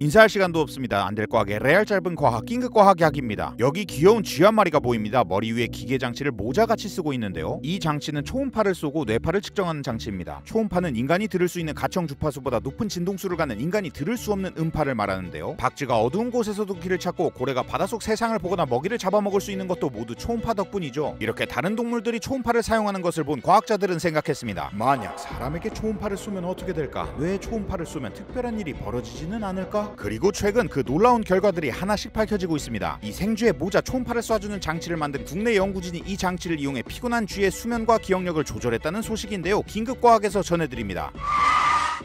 인사할 시간도 없습니다. 안될 과학의 레알 짧은 과학 긴급 과학 약입니다. 여기 귀여운 쥐 한 마리가 보입니다. 머리 위에 기계 장치를 모자같이 쓰고 있는데요. 이 장치는 초음파를 쏘고 뇌파를 측정하는 장치입니다. 초음파는 인간이 들을 수 있는 가청 주파수보다 높은 진동수를 가는 인간이 들을 수 없는 음파를 말하는데요. 박쥐가 어두운 곳에서도 길을 찾고 고래가 바닷속 세상을 보거나 먹이를 잡아먹을 수 있는 것도 모두 초음파 덕분이죠. 이렇게 다른 동물들이 초음파를 사용하는 것을 본 과학자들은 생각했습니다. 만약 사람에게 초음파를 쏘면 어떻게 될까? 뇌에 초음파를 쏘면 특별한 일이 벌어지지는 않을까? 그리고 최근 그 놀라운 결과들이 하나씩 밝혀지고 있습니다. 이 생쥐의 모자 초음파를 쏴주는 장치를 만든 국내 연구진이 이 장치를 이용해 피곤한 쥐의 수면과 기억력을 조절했다는 소식인데요. 긴급과학에서 전해드립니다.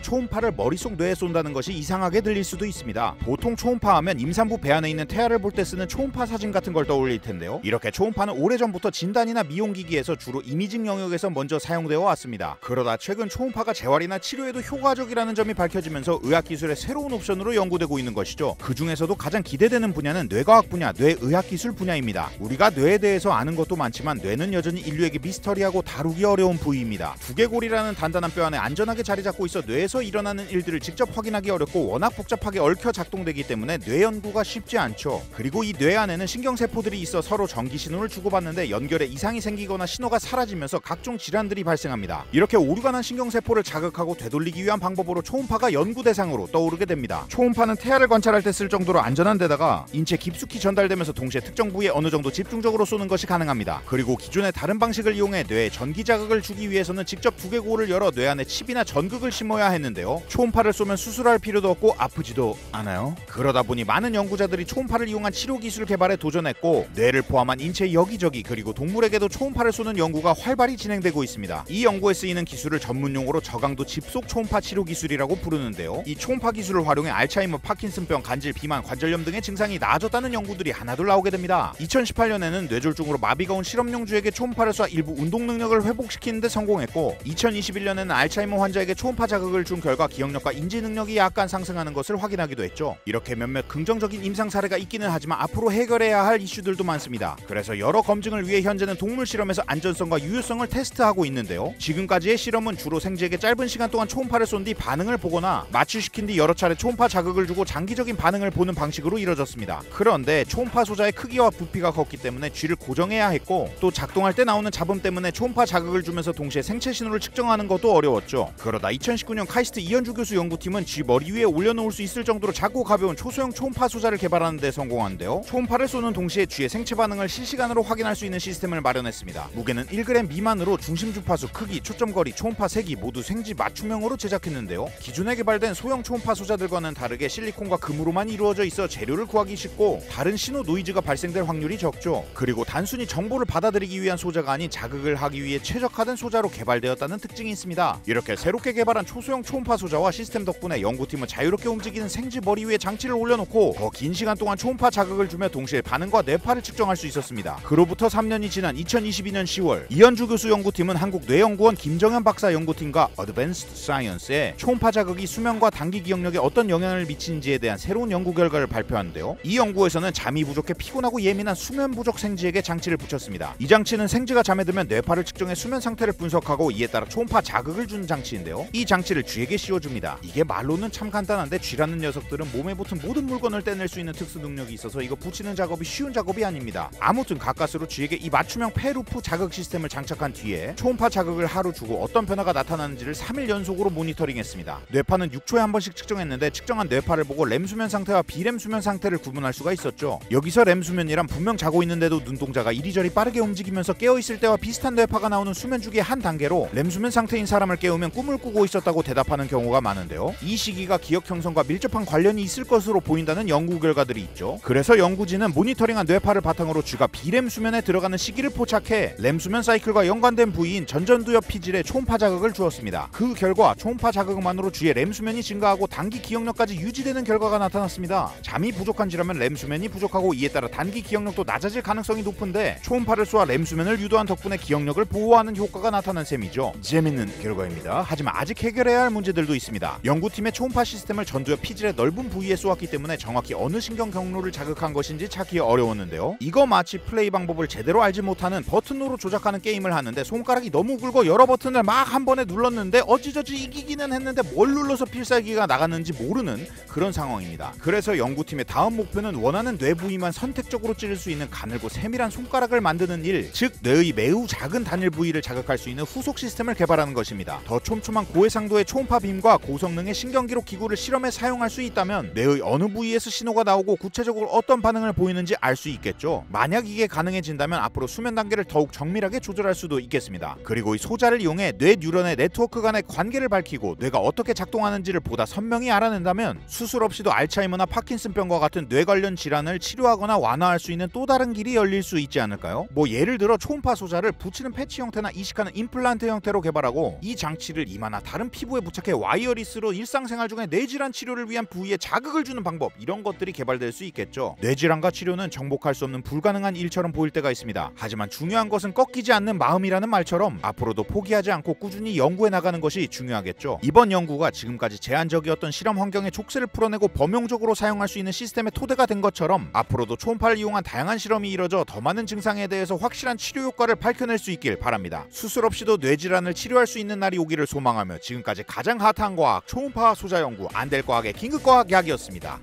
초음파를 머릿속 뇌에 쏜다는 것이 이상하게 들릴 수도 있습니다. 보통 초음파 하면 임산부 배 안에 있는 태아를 볼 때 쓰는 초음파 사진 같은 걸 떠올릴 텐데요. 이렇게 초음파는 오래전부터 진단이나 미용기기에서 주로 이미징 영역에서 먼저 사용되어 왔습니다. 그러다 최근 초음파가 재활이나 치료에도 효과적이라는 점이 밝혀지면서 의학기술의 새로운 옵션으로 연구되고 있는 것이죠. 그 중에서도 가장 기대되는 분야는 뇌과학 분야, 뇌의학기술 분야입니다. 우리가 뇌에 대해서 아는 것도 많지만 뇌는 여전히 인류에게 미스터리하고 다루기 어려운 부위입니다. 두개골이라는 단단한 뼈 안에 안전하게 자리 잡고 있어 뇌에서 일어나는 일들을 직접 확인하기 어렵고 워낙 복잡하게 얽혀 작동되기 때문에 뇌 연구가 쉽지 않죠. 그리고 이 뇌 안에는 신경세포들이 있어 서로 전기 신호를 주고받는데 연결에 이상이 생기거나 신호가 사라지면서 각종 질환들이 발생합니다. 이렇게 오류가 난 신경세포를 자극하고 되돌리기 위한 방법으로 초음파가 연구 대상으로 떠오르게 됩니다. 초음파는 태아를 관찰할 때 쓸 정도로 안전한 데다가 인체 깊숙이 전달되면서 동시에 특정 부위에 어느 정도 집중적으로 쏘는 것이 가능합니다. 그리고 기존의 다른 방식을 이용해 뇌에 전기 자극을 주기 위해서는 직접 두개골을 열어 뇌 안에 칩이나 전극을 심어야 했는데요. 초음파를 쏘면 수술할 필요도 없고 아프지도 않아요. 그러다 보니 많은 연구자들이 초음파를 이용한 치료 기술 개발에 도전했고 뇌를 포함한 인체 여기저기 그리고 동물에게도 초음파를 쏘는 연구가 활발히 진행되고 있습니다. 이 연구에 쓰이는 기술을 전문용어로 저강도 집속 초음파 치료 기술이라고 부르는데요. 이 초음파 기술을 활용해 알츠하이머, 파킨슨병, 간질, 비만, 관절염 등의 증상이 나아졌다는 연구들이 하나둘 나오게 됩니다. 2018년에는 뇌졸중으로 마비가 온 실험용주에게 초음파를 쏴 일부 운동 능력을 회복시키는 데 성공했고 2021년에는 알츠하이머 환자에게 초음파 자극을 준 결과 기억력과 인지 능력이 약간 상승하는 것을 확인하기도 했죠. 이렇게 몇몇 긍정적인 임상 사례가 있기는 하지만 앞으로 해결해야 할 이슈들도 많습니다. 그래서 여러 검증을 위해 현재는 동물 실험에서 안전성과 유효성을 테스트하고 있는데요. 지금까지의 실험은 주로 생쥐에게 짧은 시간 동안 초음파를 쏜 뒤 반응을 보거나 마취시킨 뒤 여러 차례 초음파 자극을 주고 장기적인 반응을 보는 방식으로 이뤄졌습니다. 그런데 초음파 소자의 크기와 부피가 컸기 때문에 쥐를 고정해야 했고 또 작동할 때 나오는 잡음 때문에 초음파 자극을 주면서 동시에 생체 신호를 측정하는 것도 어려웠죠. 그러다 2019년 카이스트 이현주 교수 연구팀은 쥐 머리 위에 올려놓을 수 있을 정도로 작고 가벼운 초소형 초음파 소자를 개발하는 데 성공하는데요. 초음파를 쏘는 동시에 쥐의 생체 반응을 실시간으로 확인할 수 있는 시스템을 마련했습니다. 무게는 1g 미만으로 중심 주파수, 크기, 초점거리, 초음파 색이 모두 생쥐 맞춤형으로 제작했는데요. 기존에 개발된 소형 초음파 소자들과는 다르게 실리콘과 금으로만 이루어져 있어 재료를 구하기 쉽고 다른 신호 노이즈가 발생될 확률이 적죠. 그리고 단순히 정보를 받아들이기 위한 소자가 아닌 자극을 하기 위해 최적화된 소자로 개발되었다는 특징이 있습니다. 이렇게 새롭게 개발한 초소형 초음파 소자와 시스템 덕분에 연구팀은 자유롭게 움직이는 생쥐 머리 위에 장치를 올려놓고 더 긴 시간 동안 초음파 자극을 주며 동시에 반응과 뇌파를 측정할 수 있었습니다. 그로부터 3년이 지난 2022년 10월 이현주 교수 연구팀은 한국뇌연구원 김정현 박사 연구팀과 어드밴스드 사이언스에 초음파 자극이 수면과 단기 기억력에 어떤 영향을 미치는지에 대한 새로운 연구 결과를 발표하는데요. 이 연구에서는 잠이 부족해 피곤하고 예민한 수면 부족 생쥐에게 장치를 붙였습니다. 이 장치는 생쥐가 잠에 들면 뇌파를 측정해 수면 상태를 분석하고 이에 따라 초음파 자극을 주는 장치인데요. 이 장치를 쥐에게 씌워줍니다. 이게 말로는 참 간단한데 쥐라는 녀석들은 몸에 붙은 모든 물건을 떼낼 수 있는 특수 능력이 있어서 이거 붙이는 작업이 쉬운 작업이 아닙니다. 아무튼 가까스로 쥐에게 이 맞춤형 페루프 자극 시스템을 장착한 뒤에 초음파 자극을 하루 주고 어떤 변화가 나타나는지를 3일 연속으로 모니터링했습니다. 뇌파는 6초에 한 번씩 측정했는데 측정한 뇌파를 보고 렘 수면 상태와 비렘 수면 상태를 구분할 수가 있었죠. 여기서 렘 수면이란 분명 자고 있는데도 눈동자가 이리저리 빠르게 움직이면서 깨어있을 때와 비슷한 뇌파가 나오는 수면 주기의 한 단계로 렘 수면 상태인 사람을 깨우면 꿈을 꾸고 있었다고 대답하는 경우가 많은데요. 이 시기가 기억 형성과 밀접한 관련이 있을 것으로 보인다는 연구 결과들이 있죠. 그래서 연구진은 모니터링한 뇌파를 바탕으로 쥐가 비렘 수면에 들어가는 시기를 포착해 렘 수면 사이클과 연관된 부위인 전전두엽 피질에 초음파 자극을 주었습니다. 그 결과 초음파 자극만으로 쥐의 렘 수면이 증가하고 단기 기억력까지 유지되는 결과가 나타났습니다. 잠이 부족한 쥐라면 렘 수면이 부족하고 이에 따라 단기 기억력도 낮아질 가능성이 높은데 초음파를 쏘아 렘 수면을 유도한 덕분에 기억력을 보호하는 효과가 나타난 셈이죠. 재밌는 결과입니다. 하지만 아직 해결해야 할 해결할 문제들도 있습니다. 연구팀의 초음파 시스템을 전두엽 피질의 넓은 부위에 쏘았기 때문에 정확히 어느 신경 경로를 자극한 것인지 찾기 어려웠는데요. 이거 마치 플레이 방법을 제대로 알지 못하는 버튼으로 조작하는 게임을 하는데 손가락이 너무 굵어 여러 버튼을 막 한 번에 눌렀는데 어찌저찌 이기기는 했는데 뭘 눌러서 필살기가 나갔는지 모르는 그런 상황입니다. 그래서 연구팀의 다음 목표는 원하는 뇌 부위만 선택적으로 찌를 수 있는 가늘고 세밀한 손가락을 만드는 일, 즉 뇌의 매우 작은 단일 부위를 자극할 수 있는 후속 시스템을 개발하는 것입니다. 더 촘촘한 고해상도의 초음파 빔과 고성능의 신경기록 기구를 실험에 사용할 수 있다면 뇌의 어느 부위에서 신호가 나오고 구체적으로 어떤 반응을 보이는지 알 수 있겠죠. 만약 이게 가능해진다면 앞으로 수면 단계를 더욱 정밀하게 조절할 수도 있겠습니다. 그리고 이 소자를 이용해 뇌 뉴런의 네트워크 간의 관계를 밝히고 뇌가 어떻게 작동하는지를 보다 선명히 알아낸다면 수술 없이도 알츠하이머나 파킨슨병과 같은 뇌 관련 질환을 치료하거나 완화할 수 있는 또 다른 길이 열릴 수 있지 않을까요? 뭐 예를 들어 초음파 소자를 붙이는 패치 형태나 이식하는 임플란트 형태로 개발하고 이 장치를 이마나 다른 피부에 부착해 와이어리스로 일상생활 중에 뇌질환 치료를 위한 부위에 자극을 주는 방법, 이런 것들이 개발될 수 있겠죠. 뇌질환과 치료는 정복할 수 없는 불가능한 일처럼 보일 때가 있습니다. 하지만 중요한 것은 꺾이지 않는 마음이라는 말처럼 앞으로도 포기하지 않고 꾸준히 연구해 나가는 것이 중요하겠죠. 이번 연구가 지금까지 제한적이었던 실험 환경의 족쇄를 풀어내고 범용적으로 사용할 수 있는 시스템의 토대가 된 것처럼 앞으로도 초음파를 이용한 다양한 실험이 이뤄져 더 많은 증상에 대해서 확실한 치료 효과를 밝혀낼 수 있길 바랍니다. 수술 없이도 뇌질환을 치료할 수 있는 날이 오기를 소망하며 지금까지 가장 핫한 과학 초음파 소자 연구 안될과학의 긴급과학 약이었습니다.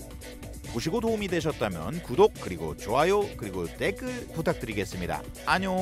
보시고 도움이 되셨다면 구독 그리고 좋아요 그리고 댓글 부탁드리겠습니다. 안녕.